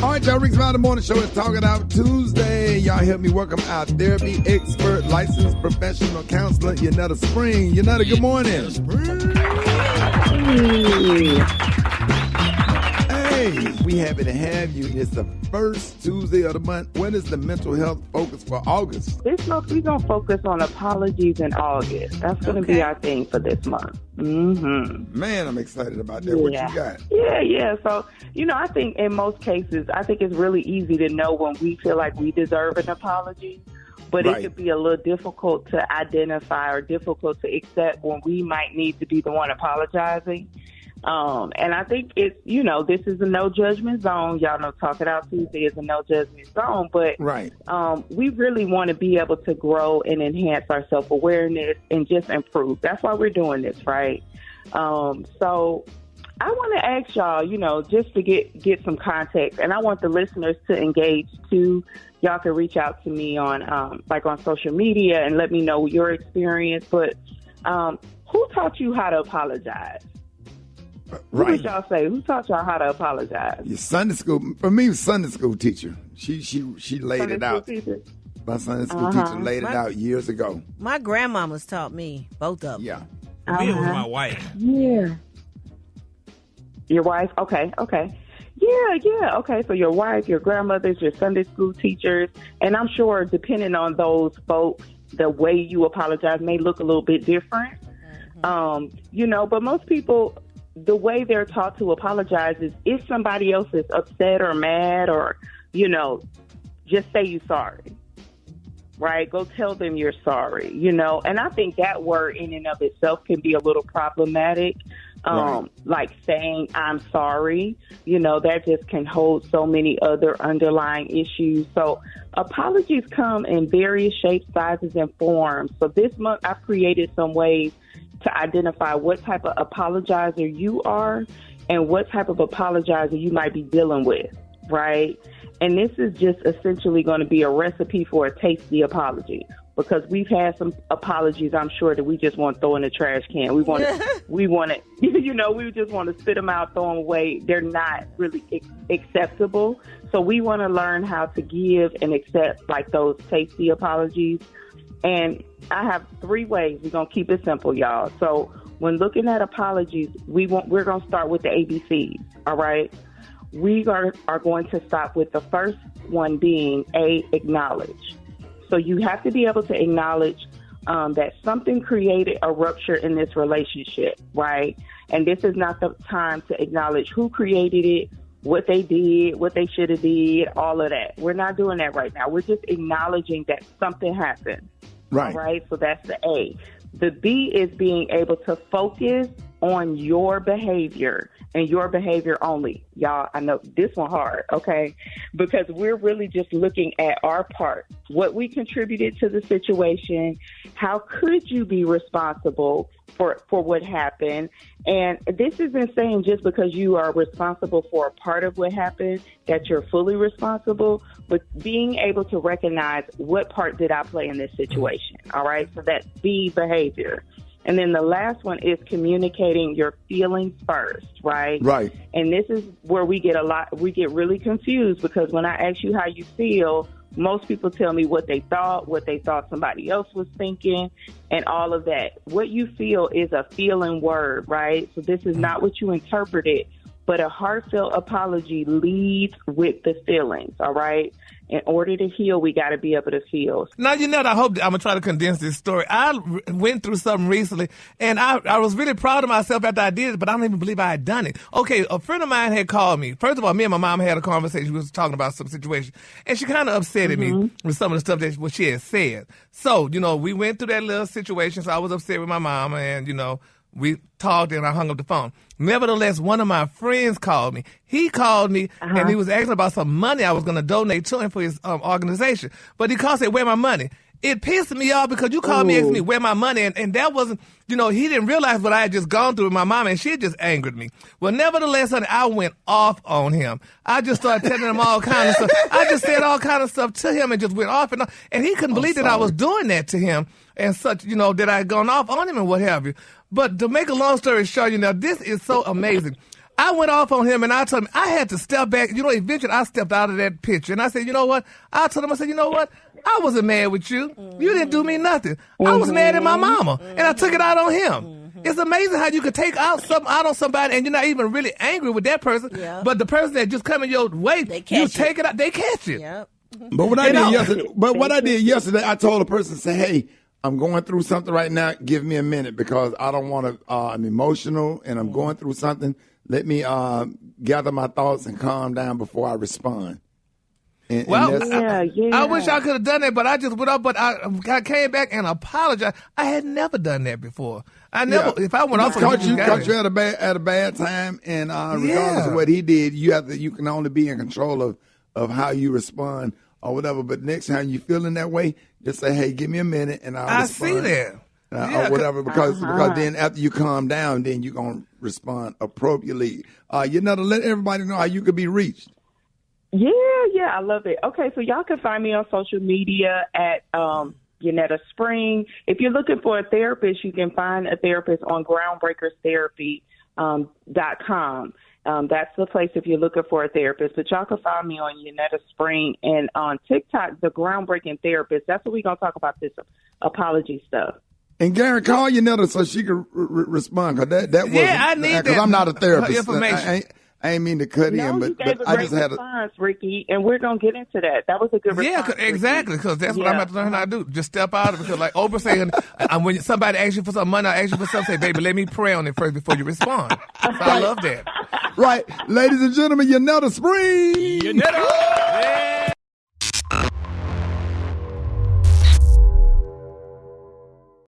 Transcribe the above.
All right, y'all, Rick's Smiley Morning Show is Talking Out Tuesday. Y'all help me welcome our therapy expert, licensed professional counselor, Yunetta Spring. Yunetta, good morning. Hey, we happy to have you. It's the first Tuesday of the month. When is the mental health focus for August? This month, we're going to focus on apologies in August. That's going to be our thing for this month. Mm-hmm. Man, I'm excited about that. Yeah. What you got? Yeah. So, I think in most cases, I think it's really easy to know when we feel like we deserve an apology. But It could be a little difficult to identify or difficult to accept when we might need to be the one apologizing. And I think it's, this is a no judgment zone. Y'all know Talk It Out Tuesday is a no judgment zone. But we really want to be able to grow and enhance our self-awareness and just improve. That's why we're doing this, right? So I want to ask y'all, just to get some context, and I want the listeners to engage too. Y'all can reach out to me on on social media and let me know your experience. But who taught you how to apologize? What did y'all say? Who taught y'all how to apologize? Your Sunday school. For me, Sunday school teacher. She laid it out. My Sunday school teacher laid it out years ago. My grandmama's taught me, both of them. Yeah. Me, it was my wife. Yeah. Your wife? Okay. Yeah. Okay, so your wife, your grandmothers, your Sunday school teachers, and I'm sure depending on those folks, the way you apologize may look a little bit different. Mm-hmm. But most people, the way they're taught to apologize is if somebody else is upset or mad or, just say you're sorry, right? Go tell them you're sorry, and I think that word in and of itself can be a little problematic. Like saying I'm sorry, that just can hold so many other underlying issues. So apologies come in various shapes, sizes, and forms. So this month I've created some ways to identify what type of apologizer you are and what type of apologizer you might be dealing with, right? And this is just essentially going to be a recipe for a tasty apology, because we've had some apologies, I'm sure, that we just want to throw in the trash can. We want to, we just want to spit them out, throw them away. They're not really acceptable. So we want to learn how to give and accept those tasty apologies. And I have 3 ways. We're going to keep it simple, y'all. So when looking at apologies, we're going to start with the ABCs, all right? We are going to stop with the first one being acknowledge. So you have to be able to acknowledge that something created a rupture in this relationship, right? And this is not the time to acknowledge who created it, what they did, what they should have did, all of that. We're not doing that right now. We're just acknowledging that something happened. Right. All right. So that's the A. The B is being able to focus on your behavior and your behavior only. Y'all, I know this one hard, okay? Because we're really just looking at our part, what we contributed to the situation, how could you be responsible for what happened. And this isn't saying just because you are responsible for a part of what happened that you're fully responsible, but being able to recognize what part did I play in this situation, all right? So that's B, behavior. And then the last one is communicating your feelings first, right? Right. And this is where we get really confused, because when I ask you how you feel, most people tell me what they thought somebody else was thinking, and all of that. What you feel is a feeling word, right? So this is not what you interpreted, but a heartfelt apology leads with the feelings, all right? In order to heal, we got to be able to feel. Now, I hope I'm going to try to condense this story. I went through something recently, and I was really proud of myself after I did it, but I don't even believe I had done it. Okay, a friend of mine had called me. First of all, me and my mom had a conversation. We was talking about some situation, and she kind of upset at me with some of the stuff that she had said. So, we went through that little situation, so I was upset with my mom, and, we talked and I hung up the phone. Nevertheless, one of my friends called me. He called me and he was asking about some money I was going to donate to him for his organization. But he called and said, "Where my money?" It pissed me off because you called me asking me where my money, and that wasn't, he didn't realize what I had just gone through with my mom, and she had just angered me. Well, nevertheless, honey, I went off on him. I just started telling him all kind of stuff. I just said all kind of stuff to him and just went off and on. And he couldn't believe that I was doing that to him and such, that I had gone off on him and what have you. But to make a long story short, this is so amazing. I went off on him, and I told him I had to step back. You know, eventually I stepped out of that picture, and I said, you know what? I told him, I said, you know what? I wasn't mad with you. You didn't do me nothing. I was mad at my mama, and I took it out on him. It's amazing how you could take out something out on somebody, and you're not even really angry with that person, but the person that just coming your way, you take it out, they catch it. Yep. But what I did yesterday, I told a person, say, hey, I'm going through something right now. Give me a minute because I don't want to. I'm emotional and I'm going through something. Let me gather my thoughts and calm down before I respond. I wish I could have done that, but I just went up. But I came back and apologized. I had never done that before. I never. If I went off, caught you at a bad time, and regardless of what he did, you can only be in control of how you respond or whatever. But next time you feeling that way, just say, "Hey, give me a minute," and I'll respond. See that. Or whatever, because then after you calm down, then you're going to respond appropriately. Yunetta, let everybody know how you could be reached. Yeah, I love it. Okay, so y'all can find me on social media at Yunetta Spring. If you're looking for a therapist, you can find a therapist on groundbreakerstherapy.com. That's the place if you're looking for a therapist. But y'all can find me on Yunetta Spring and on TikTok, The Groundbreaking Therapist. That's what we're going to talk about, this apology stuff. And Gary, call Yunetta so she can respond. Cause that was I need that. Because I'm not a therapist. Information. I ain't mean to cut in, but I just had response, Rickey, and we're gonna get into that. That was a good response. Yeah, exactly, because that's what I'm about to learn how to do. Just step out of it. Because like Oprah saying, when somebody asks you for some money, I ask you for something, say, baby, let me pray on it first before you respond. So I love that. Right, ladies and gentlemen, Yunetta Spring. Yunetta. Yeah.